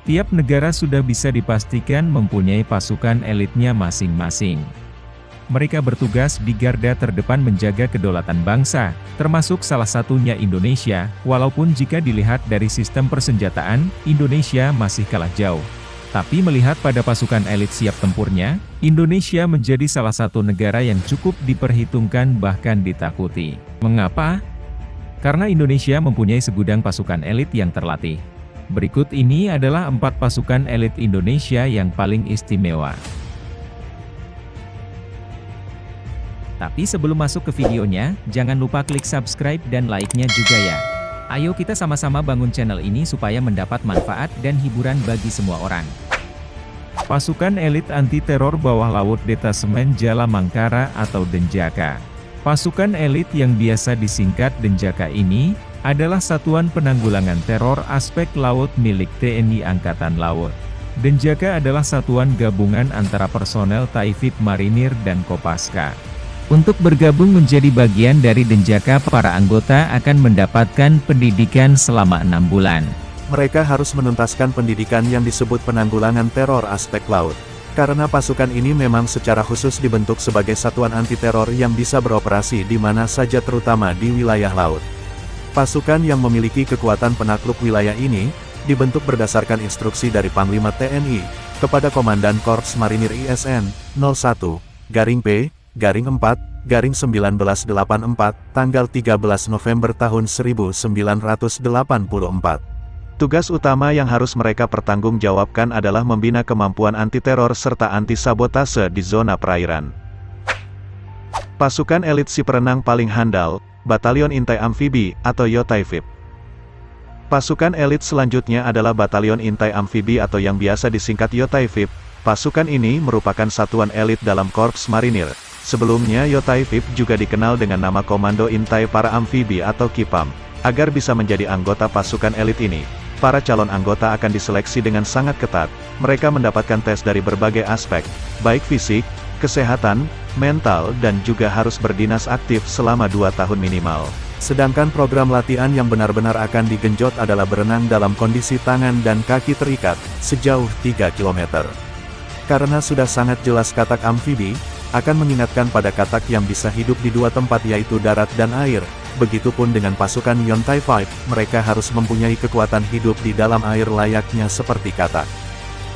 Tiap negara sudah bisa dipastikan mempunyai pasukan elitnya masing-masing. Mereka bertugas di garda terdepan menjaga kedaulatan bangsa, termasuk salah satunya Indonesia, walaupun jika dilihat dari sistem persenjataan, Indonesia masih kalah jauh. Tapi melihat pada pasukan elit siap tempurnya, Indonesia menjadi salah satu negara yang cukup diperhitungkan bahkan ditakuti. Mengapa? Karena Indonesia mempunyai segudang pasukan elit yang terlatih. Berikut ini adalah 4 pasukan elit Indonesia yang paling istimewa. Tapi sebelum masuk ke videonya, jangan lupa klik subscribe dan like-nya juga ya. Ayo kita sama-sama bangun channel ini supaya mendapat manfaat dan hiburan bagi semua orang. Pasukan elit anti-teror bawah laut Detasemen Jala Mangkara atau Denjaka. Pasukan elit yang biasa disingkat Denjaka ini, adalah satuan penanggulangan teror aspek laut milik TNI Angkatan Laut. Denjaka adalah satuan gabungan antara personel Taifib Marinir dan Kopaska. Untuk bergabung menjadi bagian dari Denjaka, para anggota akan mendapatkan pendidikan selama 6 bulan. Mereka harus menuntaskan pendidikan yang disebut penanggulangan teror aspek laut. Karena pasukan ini memang secara khusus dibentuk sebagai satuan anti-teror yang bisa beroperasi di mana saja terutama di wilayah laut. Pasukan yang memiliki kekuatan penakluk wilayah ini, dibentuk berdasarkan instruksi dari Panglima TNI, kepada Komandan Korps Marinir ISN, 01, Garing P, Garing 4, Garing 1984, tanggal 13 November tahun 1984. Tugas utama yang harus mereka pertanggungjawabkan adalah membina kemampuan anti-teror serta anti-sabotase di zona perairan. Pasukan elit si perenang paling handal, Batalion Intai Amfibi, atau Yotaifib. Pasukan elit selanjutnya adalah Batalion Intai Amfibi atau yang biasa disingkat Yotaifib. Pasukan ini merupakan satuan elit dalam Korps Marinir. Sebelumnya Yotaifib juga dikenal dengan nama Komando Intai Para Amfibi atau KIPAM. Agar bisa menjadi anggota pasukan elit ini, para calon anggota akan diseleksi dengan sangat ketat. Mereka mendapatkan tes dari berbagai aspek, baik fisik, kesehatan, mental, dan juga harus berdinas aktif selama 2 tahun minimal. Sedangkan program latihan yang benar-benar akan digenjot adalah berenang dalam kondisi tangan dan kaki terikat, sejauh 3 km. Karena sudah sangat jelas katak amfibi, akan mengingatkan pada katak yang bisa hidup di 2 tempat yaitu darat dan air. Begitupun dengan pasukan Yontai 5, mereka harus mempunyai kekuatan hidup di dalam air layaknya seperti katak.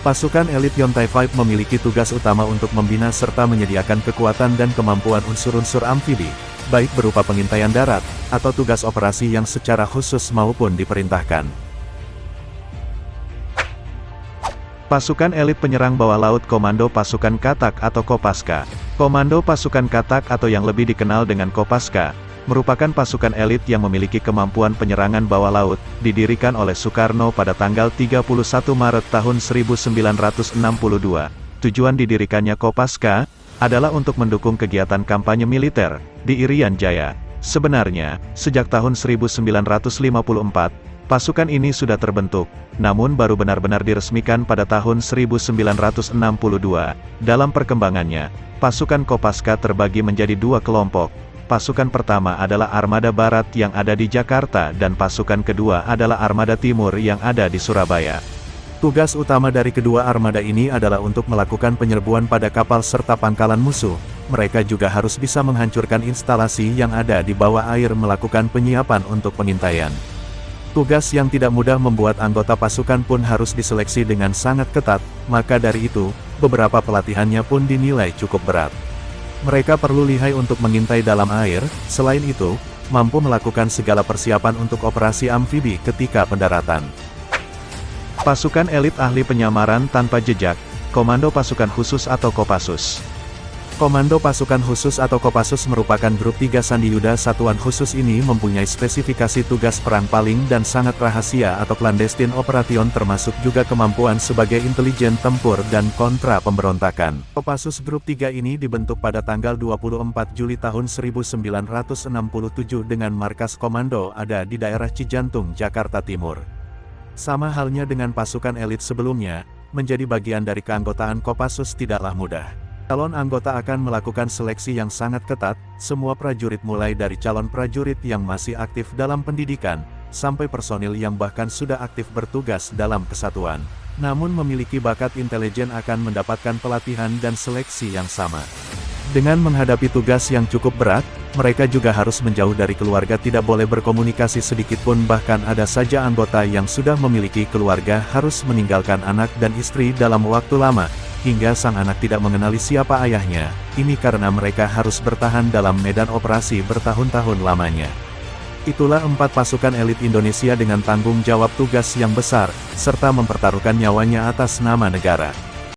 Pasukan elit Yontai 5 memiliki tugas utama untuk membina serta menyediakan kekuatan dan kemampuan unsur-unsur amfibi, baik berupa pengintaian darat, atau tugas operasi yang secara khusus maupun diperintahkan. Pasukan elit penyerang bawah laut Komando Pasukan Katak atau Kopaska. Komando Pasukan Katak atau yang lebih dikenal dengan Kopaska, merupakan pasukan elit yang memiliki kemampuan penyerangan bawah laut, didirikan oleh Soekarno pada tanggal 31 Maret tahun 1962. Tujuan didirikannya Kopaska, adalah untuk mendukung kegiatan kampanye militer, di Irian Jaya. Sebenarnya, sejak tahun 1954, pasukan ini sudah terbentuk, namun baru benar-benar diresmikan pada tahun 1962. Dalam perkembangannya, pasukan Kopaska terbagi menjadi 2 kelompok. Pasukan pertama adalah Armada Barat yang ada di Jakarta dan pasukan kedua adalah Armada Timur yang ada di Surabaya. Tugas utama dari kedua armada ini adalah untuk melakukan penyerbuan pada kapal serta pangkalan musuh. Mereka juga harus bisa menghancurkan instalasi yang ada di bawah air melakukan penyiapan untuk pengintaian. Tugas yang tidak mudah membuat anggota pasukan pun harus diseleksi dengan sangat ketat, maka dari itu, beberapa pelatihannya pun dinilai cukup berat. Mereka perlu lihai untuk mengintai dalam air, selain itu, mampu melakukan segala persiapan untuk operasi amfibi ketika pendaratan. Pasukan elit ahli penyamaran tanpa jejak, Komando Pasukan Khusus atau Kopassus. Komando Pasukan Khusus atau Kopassus merupakan grup 3 Sandiyuda. Satuan khusus ini mempunyai spesifikasi tugas perang paling dan sangat rahasia atau clandestine operation termasuk juga kemampuan sebagai intelijen tempur dan kontra pemberontakan. Kopassus grup 3 ini dibentuk pada tanggal 24 Juli tahun 1967 dengan markas komando ada di daerah Cijantung, Jakarta Timur. Sama halnya dengan pasukan elit sebelumnya, menjadi bagian dari keanggotaan Kopassus tidaklah mudah. Calon anggota akan melakukan seleksi yang sangat ketat, semua prajurit mulai dari calon prajurit yang masih aktif dalam pendidikan, sampai personil yang bahkan sudah aktif bertugas dalam kesatuan, namun memiliki bakat intelijen akan mendapatkan pelatihan dan seleksi yang sama. Dengan menghadapi tugas yang cukup berat, mereka juga harus menjauh dari keluarga, tidak boleh berkomunikasi sedikitpun, bahkan ada saja anggota yang sudah memiliki keluarga harus meninggalkan anak dan istri dalam waktu lama, hingga sang anak tidak mengenali siapa ayahnya. Ini karena mereka harus bertahan dalam medan operasi bertahun-tahun lamanya. Itulah 4 pasukan elit Indonesia dengan tanggung jawab tugas yang besar, serta mempertaruhkan nyawanya atas nama negara.